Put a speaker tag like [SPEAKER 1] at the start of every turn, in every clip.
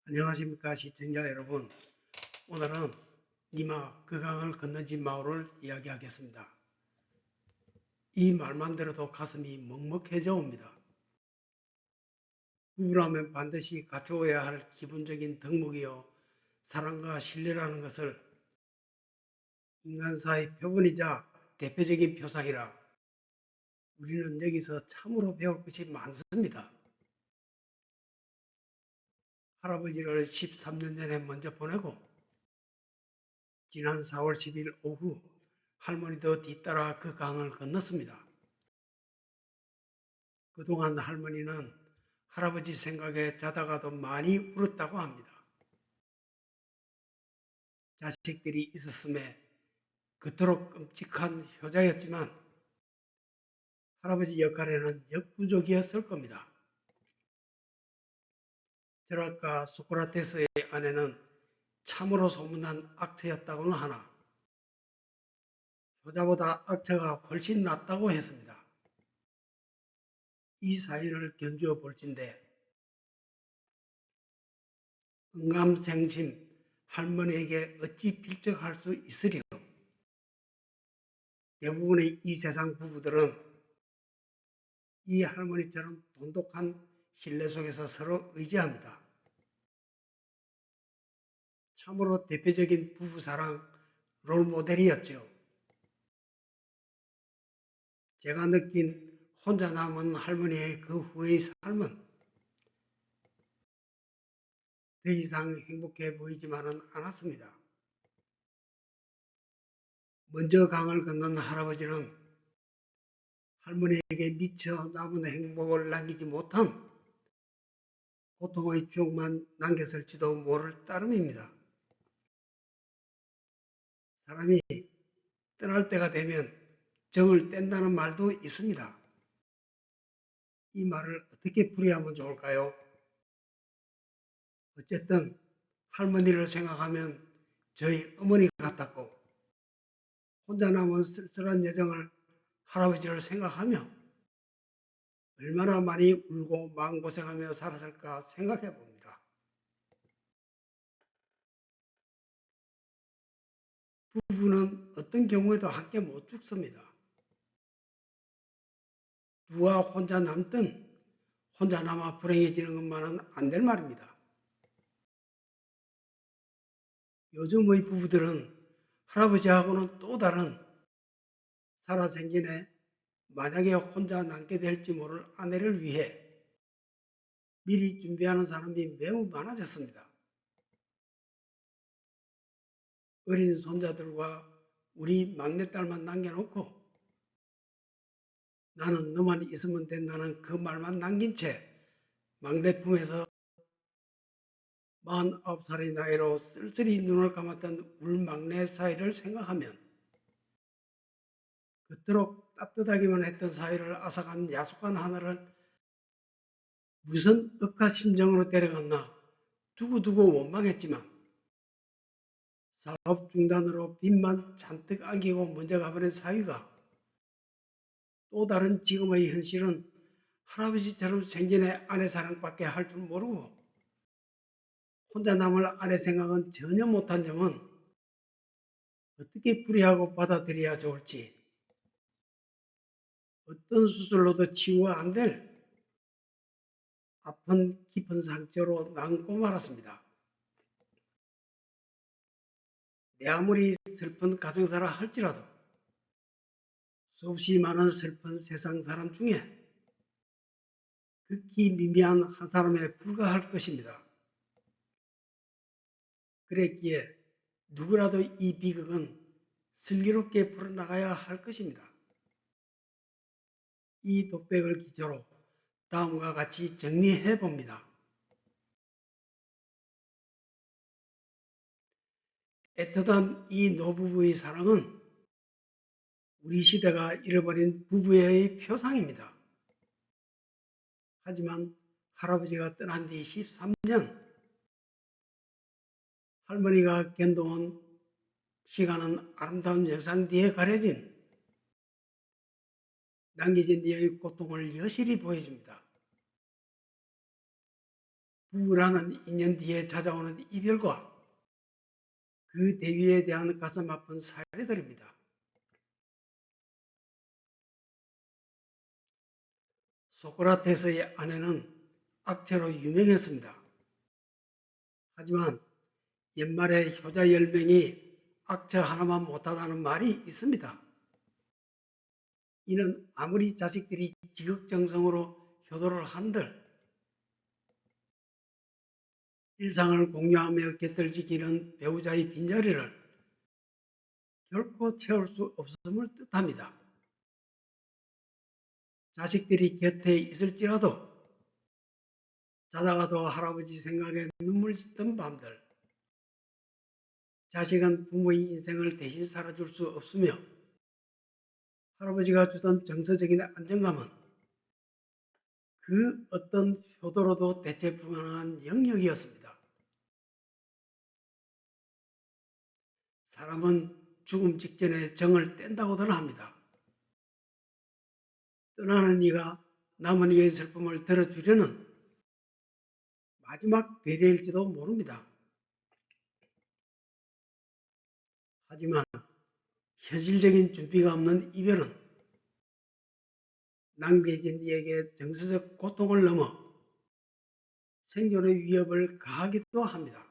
[SPEAKER 1] 안녕하십니까 시청자 여러분. 오늘은 니마 그 강을 건너지 마오를 이야기하겠습니다. 이 말만 들어도 가슴이 먹먹해져 옵니다. 부부라면 반드시 갖추어야 할 기본적인 덕목이요 사랑과 신뢰라는 것을 인간사의 표본이자 대표적인 표상이라 우리는 여기서 참으로 배울 것이 많습니다. 할아버지를 13년 전에 먼저 보내고 지난 4월 10일 오후 할머니도 뒤따라 그 강을 건넜습니다. 그동안 할머니는 할아버지 생각에 자다가도 많이 울었다고 합니다. 자식들이 있었음에 그토록 끔찍한 효자였지만 할아버지 역할에는 역부족이었을 겁니다. 제라카 소크라테스의 아내는 참으로 소문난 악처였다고는 하나 효자보다 악처가 훨씬 낫다고 했습니다. 이 사연을 견주어 볼진데 응감생심 할머니에게 어찌 빌적할 수 있으리요. 대부분의 이 세상 부부들은 이 할머니처럼 돈독한 신뢰 속에서 서로 의지합니다. 참으로 대표적인 부부사랑 롤모델이었죠. 제가 느낀 혼자 남은 할머니의 그 후의 삶은 더 이상 행복해 보이지만은 않았습니다. 먼저 강을 건넌 할아버지는 할머니에게 미처 남은 행복을 남기지 못한 고통의 추억만 남겼을지도 모를 따름입니다. 사람이 떠날 때가 되면 정을 뗀다는 말도 있습니다. 이 말을 어떻게 풀이하면 좋을까요? 어쨌든 할머니를 생각하면 저희 어머니 같았고 혼자 남은 쓸쓸한 여정을 할아버지를 생각하며 얼마나 많이 울고 마음고생하며 살았을까 생각해 봅니다. 부부는 어떤 경우에도 함께 못 죽습니다. 누가 혼자 남든 혼자 남아 불행해지는 것만은 안 될 말입니다. 요즘의 부부들은 할아버지하고는 또 다른 살아생전에 만약에 혼자 남게 될지 모를 아내를 위해 미리 준비하는 사람이 매우 많아졌습니다. 어린 손자들과 우리 막내딸만 남겨놓고 나는 너만 있으면 된다는 그 말만 남긴 채 막내 품에서 49살의 나이로 쓸쓸히 눈을 감았던 울 막내 사이를 생각하면 그토록 따뜻하기만 했던 사이를 앗아간 야속한 하늘을 무슨 억하심정으로 데려갔나 두고두고 원망했지만 사업 중단으로 빚만 잔뜩 안기고 먼저 가버린 사위가 또 다른 지금의 현실은 할아버지처럼 생전에 아내 사랑밖에 할 줄 모르고 혼자 남을 아내 생각은 전혀 못한 점은 어떻게 풀이하고 받아들여야 좋을지 어떤 수술로도 치유가 안 될 아픈 깊은 상처로 남고 말았습니다. 내 아무리 슬픈 가정사라 할지라도 수없이 많은 슬픈 세상 사람 중에 극히 미미한 한 사람에 불과할 것입니다. 그랬기에 누구라도 이 비극은 슬기롭게 풀어나가야 할 것입니다. 이 독백을 기초로 다음과 같이 정리해 봅니다. 애틋한 이 노부부의 사랑은 우리 시대가 잃어버린 부부의 표상입니다. 하지만 할아버지가 떠난 뒤 13년 할머니가 견뎌온 시간은 아름다운 영상 뒤에 가려진 남겨진 이의 고통을 여실히 보여줍니다. 부부라는 인연 뒤에 찾아오는 이별과 그 대위에 대한 가슴 아픈 사례들입니다. 소크라테스의 아내는 악체로 유명했습니다. 하지만 옛말에 효자 10명이 악처 하나만 못하다는 말이 있습니다. 이는 아무리 자식들이 지극정성으로 효도를 한들 일상을 공유하며 곁을 지키는 배우자의 빈자리를 결코 채울 수 없음을 뜻합니다. 자식들이 곁에 있을지라도 자다가도 할아버지 생각에 눈물 짓던 밤들, 자식은 부모의 인생을 대신 살아줄 수 없으며 할아버지가 주던 정서적인 안정감은 그 어떤 효도로도 대체 불가능한 영역이었습니다. 사람은 죽음 직전에 정을 뗀다고들 합니다. 떠나는 이가 남은 이의 슬픔을 들어주려는 마지막 배려일지도 모릅니다. 하지만 현실적인 준비가 없는 이별은 낭비해진 이에게 정서적 고통을 넘어 생존의 위협을 가하기도 합니다.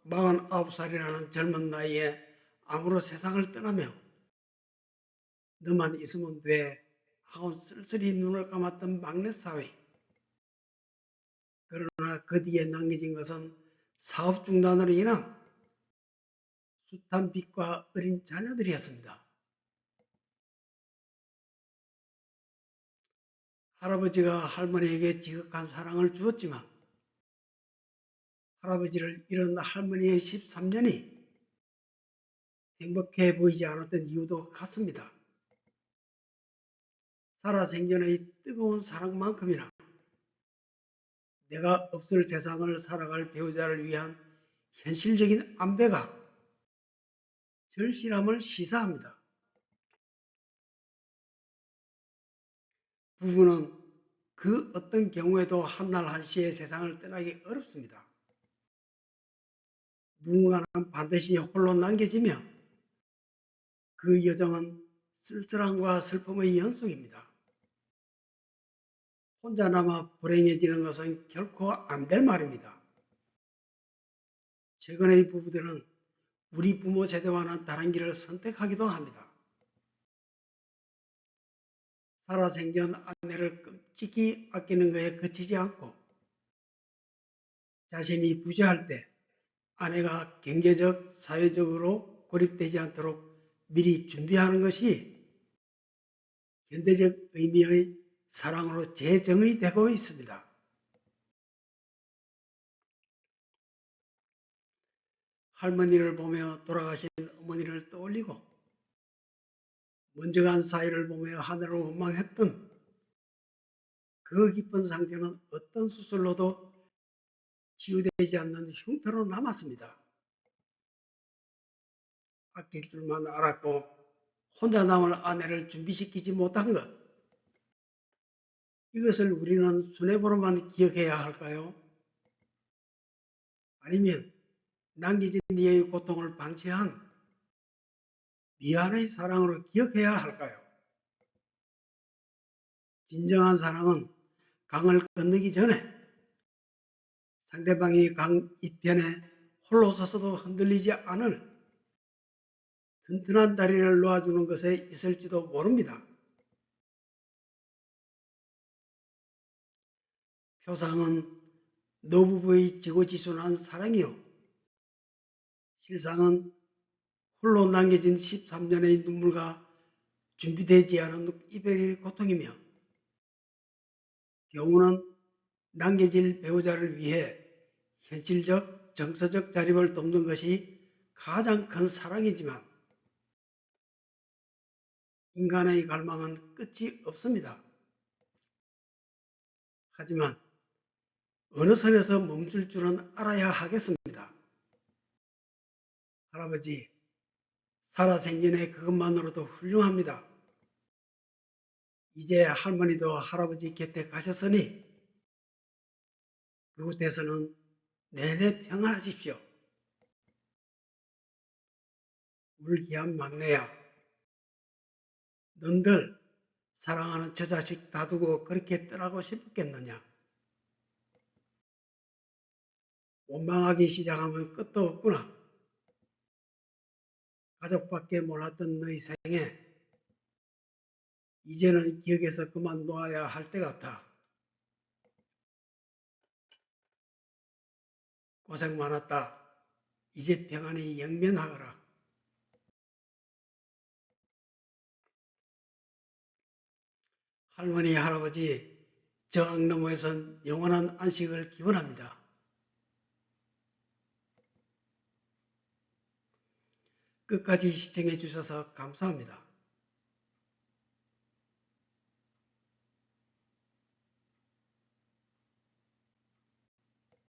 [SPEAKER 1] 49살이라는 젊은 나이에 암으로 세상을 떠나며 너만 있으면 돼 하고 쓸쓸히 눈을 감았던 막내 사회. 그러나 그 뒤에 남겨진 것은 사업 중단으로 인한 숱한 빚과 어린 자녀들이었습니다. 할아버지가 할머니에게 지극한 사랑을 주었지만 할아버지를 잃은 할머니의 13년이 행복해 보이지 않았던 이유도 같습니다. 살아생전의 뜨거운 사랑만큼이나 내가 없을 세상을 살아갈 배우자를 위한 현실적인 안배가 절실함을 시사합니다. 부부는 그 어떤 경우에도 한날 한시에 세상을 떠나기 어렵습니다. 누군가는 반드시 홀로 남겨지며 그 여정은 쓸쓸함과 슬픔의 연속입니다. 혼자 남아 불행해지는 것은 결코 안 될 말입니다. 최근의 부부들은 우리 부모 세대와는 다른 길을 선택하기도 합니다. 살아생전 아내를 끔찍이 아끼는 것에 그치지 않고 자신이 부재할 때 아내가 경제적, 사회적으로 고립되지 않도록 미리 준비하는 것이 현대적 의미의 사랑으로 재정의되고 있습니다. 할머니를 보며 돌아가신 어머니를 떠올리고 먼저 간 사위를 보며 하늘을 원망했던 그 깊은 상처는 어떤 수술로도 치유되지 않는 흉터로 남았습니다. 아낄 줄만 알았고 혼자 남을 아내를 준비시키지 못한 것, 이것을 우리는 손해보로만 기억해야 할까요? 아니면 남겨진 이의 고통을 방치한 미안의 사랑으로 기억해야 할까요? 진정한 사랑은 강을 건너기 전에 상대방이 강 이편에 홀로 서서도 흔들리지 않을 튼튼한 다리를 놓아주는 것에 있을지도 모릅니다. 표상은 노부부의 지고지순한 사랑이요. 실상은 홀로 남겨진 13년의 눈물과 준비되지 않은 이별의 고통이며 경우는 남겨질 배우자를 위해 현실적, 정서적 자립을 돕는 것이 가장 큰 사랑이지만 인간의 갈망은 끝이 없습니다. 하지만 어느 선에서 멈출 줄은 알아야 하겠습니다. 할아버지, 살아생전에 그것만으로도 훌륭합니다. 이제 할머니도 할아버지 곁에 가셨으니 그곳에서는 내내 평안하십시오. 울기한 막내야, 너희들 사랑하는 저 자식 놔두고 그렇게 떠나고 싶었겠느냐? 원망하기 시작하면 끝도 없구나. 가족밖에 몰랐던 너희 생에 이제는 기억에서 그만 놓아야 할 때 같아. 고생 많았다. 이제 평안히 영면하거라. 할머니, 할아버지, 저 악너머에선 영원한 안식을 기원합니다. 끝까지 시청해 주셔서 감사합니다.